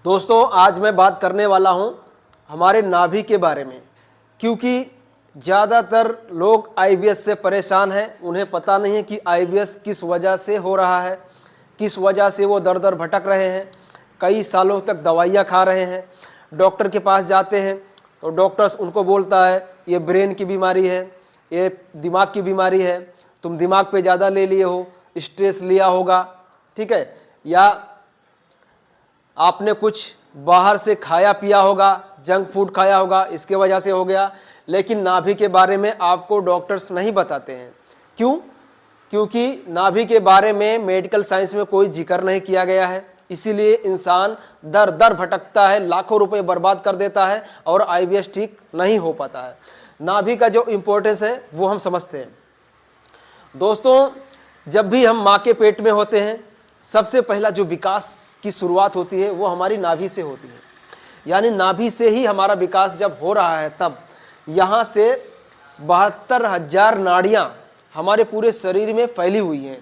दोस्तों आज मैं बात करने वाला हूं हमारे नाभि के बारे में, क्योंकि ज़्यादातर लोग आईबीएस से परेशान हैं। उन्हें पता नहीं है कि आईबीएस किस वजह से हो रहा है, किस वजह से वो दर दर भटक रहे हैं, कई सालों तक दवाइयाँ खा रहे हैं। डॉक्टर के पास जाते हैं तो डॉक्टर्स उनको बोलता है ये ब्रेन की बीमारी है, ये दिमाग की बीमारी है, तुम दिमाग पे ज़्यादा ले लिए हो, स्ट्रेस लिया होगा, ठीक है, या आपने कुछ बाहर से खाया पिया होगा, जंक फूड खाया होगा, इसके वजह से हो गया। लेकिन नाभि के बारे में आपको डॉक्टर्स नहीं बताते हैं। क्यों? क्योंकि नाभि के बारे में मेडिकल साइंस में कोई जिक्र नहीं किया गया है, इसीलिए इंसान दर दर भटकता है, लाखों रुपए बर्बाद कर देता है और आईबीएस ठीक नहीं हो पाता है। नाभि का जो इम्पोर्टेंस है वो हम समझते हैं। दोस्तों जब भी हम माँ के पेट में होते हैं, सबसे पहला जो विकास की शुरुआत होती है वो हमारी नाभि से होती है। यानी नाभि से ही हमारा विकास जब हो रहा है, तब यहाँ से 72,000 नाड़ियाँ हमारे पूरे शरीर में फैली हुई हैं।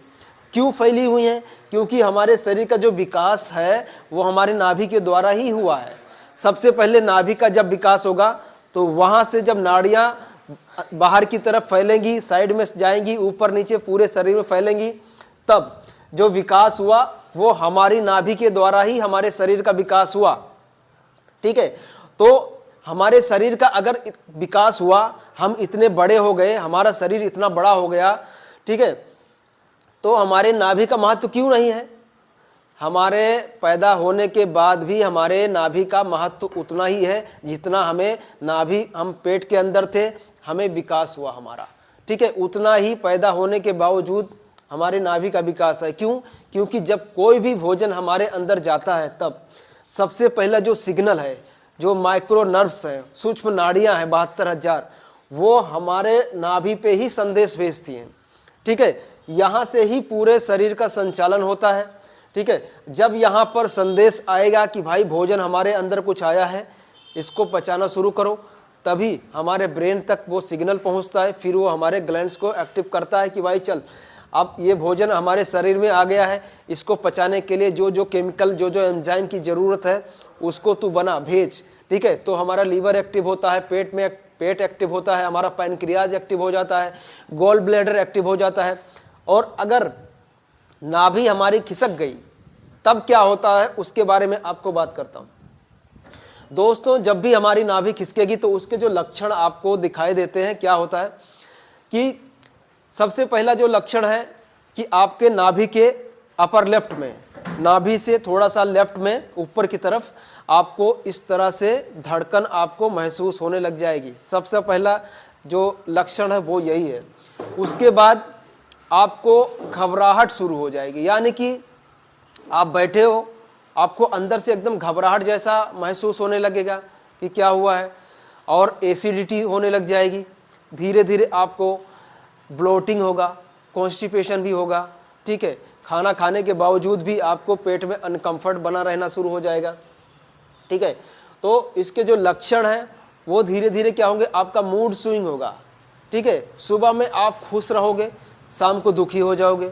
क्यों फैली हुई हैं? क्योंकि हमारे शरीर का जो विकास है वो हमारे नाभि के द्वारा ही हुआ है। सबसे पहले नाभि का जब विकास होगा तो वहाँ से जब नाड़ियाँ बाहर की तरफ फैलेंगी, साइड में जाएंगी, ऊपर नीचे पूरे शरीर में फैलेंगी, तब जो विकास हुआ वो हमारी नाभि के द्वारा ही हमारे शरीर का विकास हुआ। ठीक है, तो हमारे शरीर का अगर विकास हुआ, हम इतने बड़े हो गए, हमारा शरीर इतना बड़ा हो गया, ठीक है, तो हमारे नाभि का महत्व क्यों नहीं है? हमारे पैदा होने के बाद भी हमारे नाभि का महत्व उतना ही है जितना हमें नाभि, हम पेट के अंदर थे, हमें विकास हुआ हमारा, ठीक है, उतना ही पैदा होने के बावजूद हमारे नाभि का विकास है। क्यों? क्योंकि जब कोई भी भोजन हमारे अंदर जाता है तब सबसे पहला जो सिग्नल है, जो माइक्रो नर्व्स हैं, सूक्ष्म नाड़ियां हैं 72,000, वो हमारे नाभि पे ही संदेश भेजती हैं। ठीक है, यहाँ से ही पूरे शरीर का संचालन होता है। ठीक है, जब यहाँ पर संदेश आएगा कि भाई भोजन हमारे अंदर कुछ आया है, इसको पचाना शुरू करो, तभी हमारे ब्रेन तक वो सिग्नल पहुँचता है। फिर वो हमारे ग्लैंड्स को एक्टिव करता है कि भाई चल, अब ये भोजन हमारे शरीर में आ गया है, इसको पचाने के लिए जो जो केमिकल, जो जो एंजाइम की ज़रूरत है उसको तू बना भेज। ठीक है, तो हमारा लीवर एक्टिव होता है, पेट एक्टिव होता है, हमारा पैनक्रियाज एक्टिव हो जाता है, गॉल ब्लैडर एक्टिव हो जाता है। और अगर नाभि हमारी खिसक गई तब क्या होता है उसके बारे में आपको बात करता हूँ। दोस्तों जब भी हमारी नाभि खिसकेगी तो उसके जो लक्षण आपको दिखाई देते हैं, क्या होता है कि सबसे पहला जो लक्षण है कि आपके नाभि के अपर लेफ्ट में, नाभि से थोड़ा सा लेफ्ट में ऊपर की तरफ आपको इस तरह से धड़कन आपको महसूस होने लग जाएगी। सबसे पहला जो लक्षण है वो यही है। उसके बाद आपको घबराहट शुरू हो जाएगी, यानी कि आप बैठे हो, आपको अंदर से एकदम घबराहट जैसा महसूस होने लगेगा कि क्या हुआ है, और एसिडिटी होने लग जाएगी। धीरे धीरे आपको ब्लोटिंग होगा, कॉन्स्टिपेशन भी होगा। ठीक है, खाना खाने के बावजूद भी आपको पेट में अनकंफर्ट बना रहना शुरू हो जाएगा। ठीक है, तो इसके जो लक्षण हैं वो धीरे धीरे क्या होंगे, आपका मूड स्विंग होगा। ठीक है, सुबह में आप खुश रहोगे, शाम को दुखी हो जाओगे,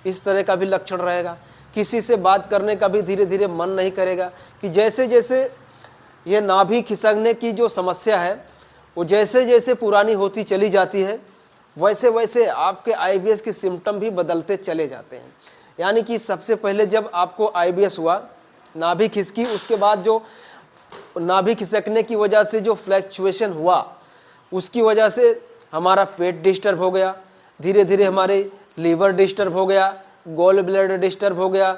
इस तरह का भी लक्षण रहेगा। किसी से बात करने का भी धीरे धीरे मन नहीं करेगा, कि जैसे जैसे ये नाभि खिसकने की जो समस्या है वो जैसे जैसे पुरानी होती चली जाती है, वैसे वैसे आपके आईबीएस के सिम्टम भी बदलते चले जाते हैं। यानी कि सबसे पहले जब आपको आईबीएस हुआ, नाभि खिसकी, उसके बाद जो नाभि खिसकने की वजह से जो फ्लैक्चुएशन हुआ, उसकी वजह से हमारा पेट डिस्टर्ब हो गया, धीरे धीरे हमारे लीवर डिस्टर्ब हो गया, गॉल ब्लैडर डिस्टर्ब हो गया,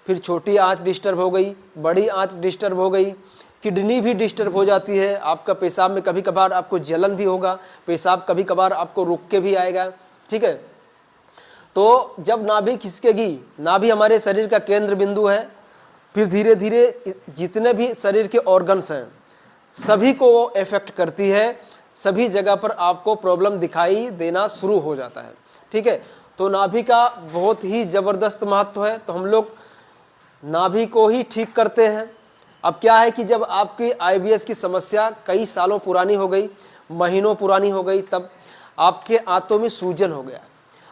फिर छोटी आंत डिस्टर्ब हो गई, बड़ी आंत डिस्टर्ब हो गई, किडनी भी डिस्टर्ब हो जाती है। आपका पेशाब में कभी कभार आपको जलन भी होगा, पेशाब कभी कभार आपको रुक के भी आएगा। ठीक है, तो जब नाभि खिसकेगी, नाभि हमारे शरीर का केंद्र बिंदु है, फिर धीरे धीरे जितने भी शरीर के ऑर्गन्स हैं सभी को वो इफेक्ट करती है, सभी जगह पर आपको प्रॉब्लम दिखाई देना शुरू हो जाता है। ठीक है, तो नाभि का बहुत ही ज़बरदस्त महत्व है, तो हम लोग नाभि को ही ठीक करते हैं। अब क्या है कि जब आपकी आईबीएस की समस्या कई सालों पुरानी हो गई, महीनों पुरानी हो गई, तब आपके आंतों में सूजन हो गया।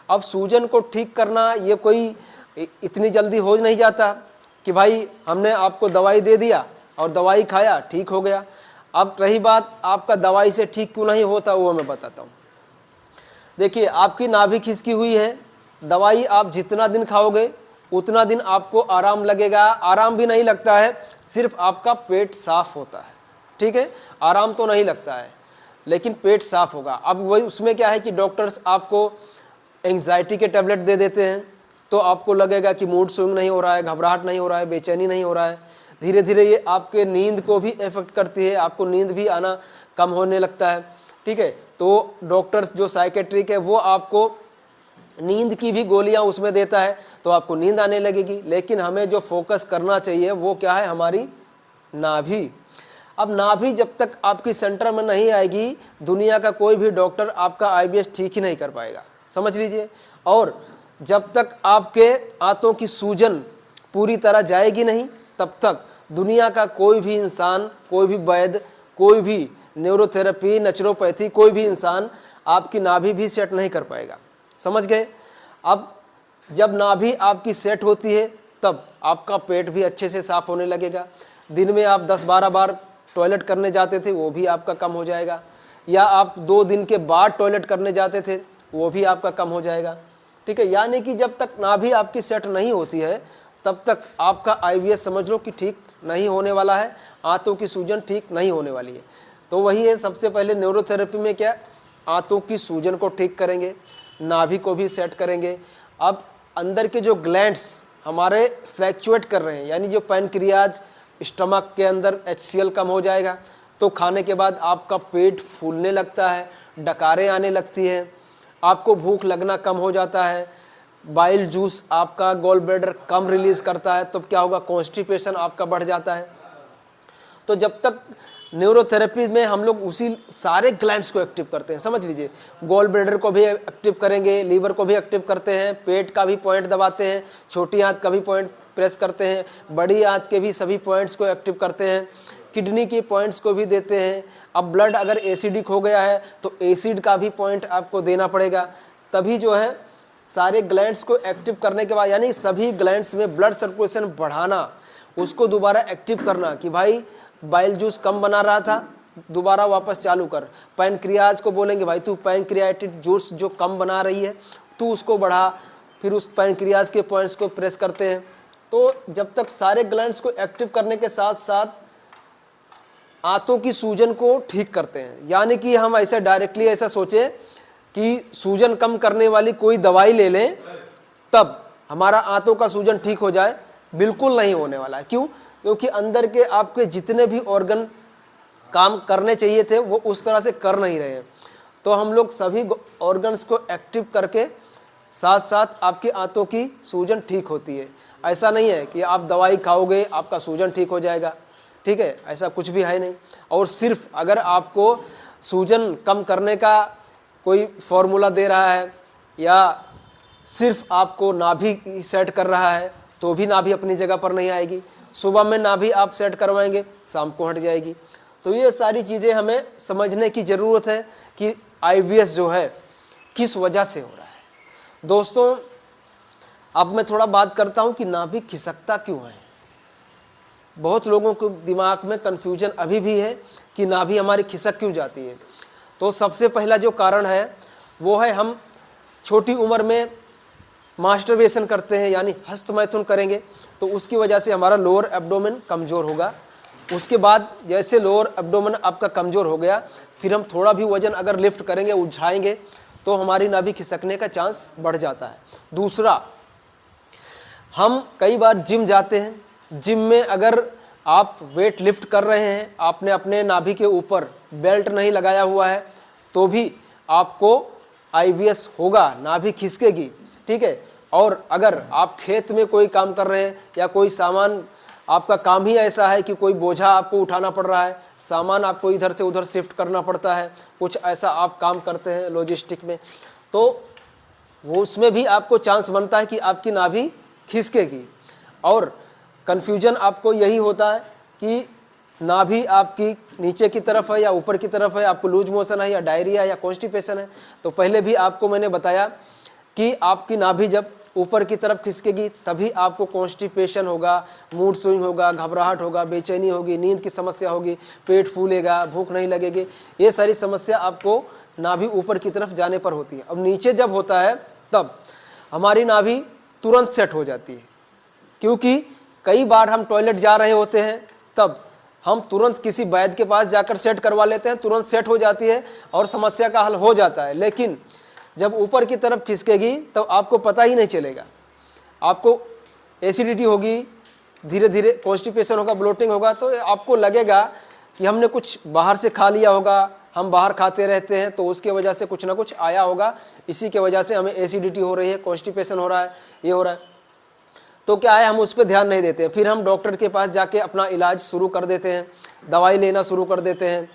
अब सूजन को ठीक करना ये कोई इतनी जल्दी हो नहीं जाता कि भाई हमने आपको दवाई दे दिया और दवाई खाया, ठीक हो गया। अब रही बात आपका दवाई से ठीक क्यों नहीं होता, वो मैं बताता हूँ। देखिए, आपकी नाभि खिसकी हुई है, दवाई आप जितना दिन खाओगे उतना दिन आपको आराम लगेगा। आराम भी नहीं लगता है, सिर्फ आपका पेट साफ होता है, ठीक है। आराम तो नहीं लगता है लेकिन पेट साफ होगा। अब वही उसमें क्या है कि डॉक्टर्स आपको एंग्जाइटी के टैबलेट दे देते हैं, तो आपको लगेगा कि मूड स्विंग नहीं हो रहा है, घबराहट नहीं हो रहा है, बेचैनी नहीं हो रहा है। धीरे धीरे ये आपके नींद को भी इफेक्ट करती है, आपको नींद भी आना कम होने लगता है, ठीक है। तो डॉक्टर्स जो साइकेट्रिक है वो आपको नींद की भी गोलियां उसमें देता है, तो आपको नींद आने लगेगी। लेकिन हमें जो फोकस करना चाहिए वो क्या है, हमारी नाभि। अब नाभि जब तक आपकी सेंटर में नहीं आएगी, दुनिया का कोई भी डॉक्टर आपका आईबीएस ठीक ही नहीं कर पाएगा, समझ लीजिए। और जब तक आपके आंतों की सूजन पूरी तरह जाएगी नहीं, तब तक दुनिया का कोई भी इंसान, कोई भी वैद्य, कोई भी न्यूरोथेरेपी, नेचुरोपैथी, कोई भी इंसान आपकी नाभि भी सेट नहीं कर पाएगा, समझ गए। अब जब नाभि आपकी सेट होती है तब आपका पेट भी अच्छे से साफ होने लगेगा। दिन में आप 10-12 बार टॉयलेट करने जाते थे, वो भी आपका कम हो जाएगा। या आप 2 दिन के बाद टॉयलेट करने जाते थे, वो भी आपका कम हो जाएगा, ठीक है। यानी कि जब तक नाभि आपकी सेट नहीं होती है तब तक आपका आईबीएस समझ लो कि ठीक नहीं होने वाला है, आंतों की सूजन ठीक नहीं होने वाली है। तो वही है, सबसे पहले न्यूरोथेरेपी में क्या, आंतों की सूजन को ठीक करेंगे, नाभि को भी सेट करेंगे। अब अंदर के जो ग्लैंड्स हमारे फ्लैक्चुएट कर रहे हैं, यानी जो पैनक्रियाज, स्टमक के अंदर HCl कम हो जाएगा, तो खाने के बाद आपका पेट फूलने लगता है, डकारें आने लगती हैं, आपको भूख लगना कम हो जाता है, बाइल जूस आपका गॉल ब्लैडर कम रिलीज करता है, तो क्या होगा, कॉन्स्टिपेशन आपका बढ़ जाता है। तो जब तक न्यूरोथेरेपी में हम लोग उसी सारे ग्लैंड्स को एक्टिव करते हैं, समझ लीजिए, गॉल ब्लैडर को भी एक्टिव करेंगे, लीवर को भी एक्टिव करते हैं, पेट का भी पॉइंट दबाते हैं, छोटी आंत का भी पॉइंट प्रेस करते हैं, बड़ी आंत के भी सभी पॉइंट्स को एक्टिव करते हैं, किडनी के पॉइंट्स को भी देते हैं। अब ब्लड अगर एसिडिक हो गया है तो एसिड का भी पॉइंट आपको देना पड़ेगा, तभी जो है सारे ग्लैंड्स को एक्टिव करने के बाद, यानी सभी ग्लैंड्स में ब्लड सर्कुलेशन बढ़ाना, उसको दोबारा एक्टिव करना कि भाई बाइल जूस कम बना रहा था, दोबारा वापस चालू कर। पैनक्रियाज को बोलेंगे भाई तू पैनक्रियाटिक जूस जो कम बना रही है तू उसको बढ़ा, फिर उस पैनक्रियाज के पॉइंट्स को प्रेस करते हैं। तो जब तक सारे ग्लैंड्स को एक्टिव करने के साथ साथ आंतों की सूजन को ठीक करते हैं, यानी कि हम ऐसे डायरेक्टली ऐसा सोचें कि सूजन कम करने वाली कोई दवाई ले लें तब हमारा आंतों का सूजन ठीक हो जाए, बिल्कुल नहीं होने वाला है। क्यों? क्योंकि अंदर के आपके जितने भी ऑर्गन काम करने चाहिए थे वो उस तरह से कर नहीं रहे हैं। तो हम लोग सभी ऑर्गन्स को एक्टिव करके साथ साथ आपकी आंतों की सूजन ठीक होती है। ऐसा नहीं है कि आप दवाई खाओगे आपका सूजन ठीक हो जाएगा, ठीक है, ऐसा कुछ भी है नहीं। और सिर्फ अगर आपको सूजन कम करने का कोई फॉर्मूला दे रहा है या सिर्फ आपको नाभि सेट कर रहा है तो भी नाभि अपनी जगह पर नहीं आएगी। सुबह में नाभि आप सेट करवाएंगे, शाम को हट जाएगी। तो ये सारी चीज़ें हमें समझने की ज़रूरत है कि आईबीएस जो है किस वजह से हो रहा है। दोस्तों, अब मैं थोड़ा बात करता हूँ कि नाभि खिसकता क्यों है। बहुत लोगों के दिमाग में कन्फ्यूजन अभी भी है कि नाभि हमारी खिसक क्यों जाती है। तो सबसे पहला जो कारण है वो है हम छोटी उम्र में मास्टरबेशन करते हैं, यानी हस्तमैथुन करेंगे, तो उसकी वजह से हमारा लोअर एब्डोमेन कमज़ोर होगा। उसके बाद जैसे लोअर एब्डोमेन आपका कमज़ोर हो गया, फिर हम थोड़ा भी वजन अगर लिफ्ट करेंगे, उठाएंगे, तो हमारी नाभि खिसकने का चांस बढ़ जाता है। दूसरा, हम कई बार जिम जाते हैं, जिम में अगर आप वेट लिफ्ट कर रहे हैं, आपने अपने नाभि के ऊपर बेल्ट नहीं लगाया हुआ है, तो भी आपको आईबीएस होगा, नाभि खिसकेगी, ठीक है। और अगर आप खेत में कोई काम कर रहे हैं या कोई सामान, आपका काम ही ऐसा है कि कोई बोझा आपको उठाना पड़ रहा है, सामान आपको इधर से उधर शिफ्ट करना पड़ता है, कुछ ऐसा आप काम करते हैं लॉजिस्टिक में, तो वो उसमें भी आपको चांस बनता है कि आपकी नाभि खिसकेगी। और कन्फ्यूजन आपको यही होता है कि नाभि आपकी नीचे की तरफ है या ऊपर की तरफ है, आपको लूज मोशन है या डायरिया या कॉन्स्टिपेशन है। तो पहले भी आपको मैंने बताया कि आपकी नाभि जब ऊपर की तरफ खिसकेगी तभी आपको कॉन्स्टिपेशन होगा, मूड स्विंग होगा, घबराहट होगा, बेचैनी होगी, नींद की समस्या होगी, पेट फूलेगा, भूख नहीं लगेगी। ये सारी समस्या आपको नाभि ऊपर की तरफ जाने पर होती है। अब नीचे जब होता है तब हमारी नाभि तुरंत सेट हो जाती है, क्योंकि कई बार हम टॉयलेट जा रहे होते हैं तब हम तुरंत किसी वैद्य के पास जाकर सेट करवा लेते हैं, तुरंत सेट हो जाती है और समस्या का हल हो जाता है। लेकिन जब ऊपर की तरफ खिसकेगी तो आपको पता ही नहीं चलेगा, आपको एसिडिटी होगी, धीरे धीरे कॉन्स्टिपेशन होगा, ब्लोटिंग होगा, तो आपको लगेगा कि हमने कुछ बाहर से खा लिया होगा, हम बाहर खाते रहते हैं तो उसके वजह से कुछ ना कुछ आया होगा, इसी के वजह से हमें एसिडिटी हो रही है, कॉन्स्टिपेशन हो रहा है, ये हो रहा है। तो क्या है, हम उस पर ध्यान नहीं देते हैं, फिर हम डॉक्टर के पास जाके अपना इलाज शुरू कर देते हैं, दवाई लेना शुरू कर देते हैं,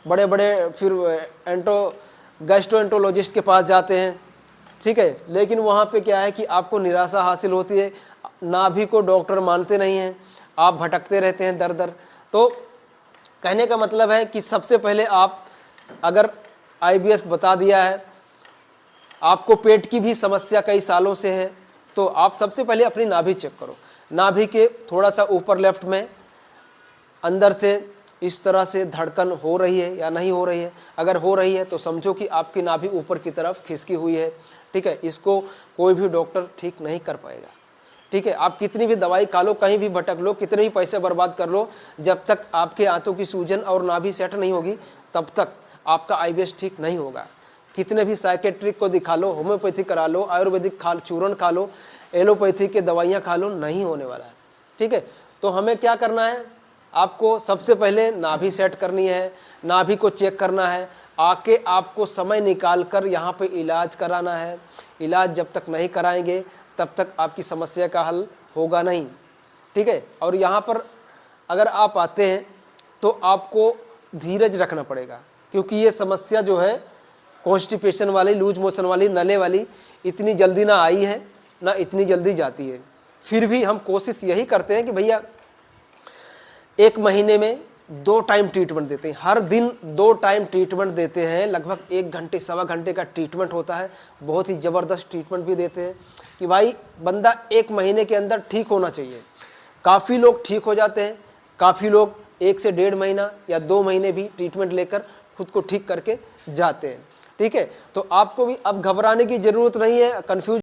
बड़े बड़े फिर गैस्ट्रोएंटरोलॉजिस्ट के पास जाते हैं, ठीक है। लेकिन वहाँ पे क्या है कि आपको निराशा हासिल होती है, नाभि को डॉक्टर मानते नहीं हैं, आप भटकते रहते हैं दर दर। तो कहने का मतलब है कि सबसे पहले आप अगर IBS बता दिया है, आपको पेट की भी समस्या कई सालों से है, तो आप सबसे पहले अपनी नाभि चेक करो। नाभि के थोड़ा सा ऊपर लेफ्ट में अंदर से इस तरह से धड़कन हो रही है या नहीं हो रही है। अगर हो रही है तो समझो कि आपकी नाभि ऊपर की तरफ खिसकी हुई है, ठीक है। इसको कोई भी डॉक्टर ठीक नहीं कर पाएगा, ठीक है। आप कितनी भी दवाई खा लो, कहीं भी भटक लो, कितने भी पैसे बर्बाद कर लो, जब तक आपके आंतों की सूजन और नाभि सेट नहीं होगी तब तक आपका IBS ठीक नहीं होगा। कितने भी साइकेट्रिक को दिखा लो, होम्योपैथी करा लो, आयुर्वेदिक चूर्ण खा लो, एलोपैथी के दवाइयाँ खा लो, नहीं होने वाला है, ठीक है। तो हमें क्या करना है, आपको सबसे पहले नाभि सेट करनी है, नाभि को चेक करना है, आके आपको समय निकाल कर यहाँ पे इलाज कराना है। इलाज जब तक नहीं कराएंगे तब तक आपकी समस्या का हल होगा नहीं, ठीक है। और यहाँ पर अगर आप आते हैं तो आपको धीरज रखना पड़ेगा, क्योंकि ये समस्या जो है कॉन्स्टिपेशन वाली, लूज मोशन वाली, नले वाली, इतनी जल्दी ना आई है ना इतनी जल्दी जाती है। फिर भी हम कोशिश यही करते हैं कि भैया 1 महीने में 2 टाइम ट्रीटमेंट देते हैं, हर दिन 2 टाइम ट्रीटमेंट देते हैं। लगभग 1 घंटे सवा घंटे का ट्रीटमेंट होता है, बहुत ही ज़बरदस्त ट्रीटमेंट भी देते हैं कि भाई बंदा 1 महीने के अंदर ठीक होना चाहिए। काफ़ी लोग ठीक हो जाते हैं, काफ़ी लोग 1 से 1.5 महीना या 2 महीने भी ट्रीटमेंट लेकर खुद को ठीक करके जाते हैं, ठीक है। तो आपको भी अब घबराने की ज़रूरत नहीं है, कन्फ्यूज